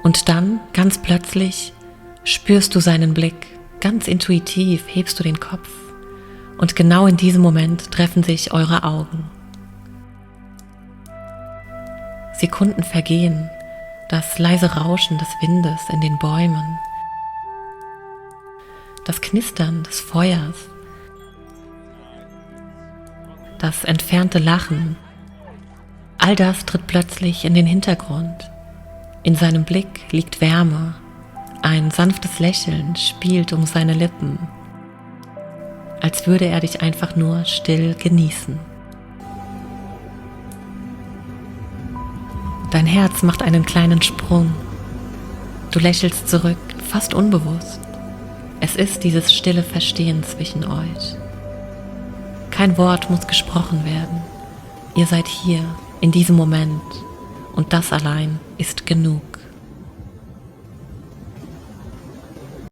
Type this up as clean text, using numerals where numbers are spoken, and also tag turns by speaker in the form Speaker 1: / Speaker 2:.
Speaker 1: Und dann, ganz plötzlich, spürst du seinen Blick. Ganz intuitiv hebst du den Kopf. Und genau in diesem Moment treffen sich eure Augen. Sekunden vergehen, das leise Rauschen des Windes in den Bäumen, das Knistern des Feuers, das entfernte Lachen, all das tritt plötzlich in den Hintergrund. In seinem Blick liegt Wärme, ein sanftes Lächeln spielt um seine Lippen, als würde er dich einfach nur still genießen. Dein Herz macht einen kleinen Sprung. Du lächelst zurück, fast unbewusst. Es ist dieses stille Verstehen zwischen euch. Kein Wort muss gesprochen werden. Ihr seid hier, in diesem Moment, und das allein ist genug.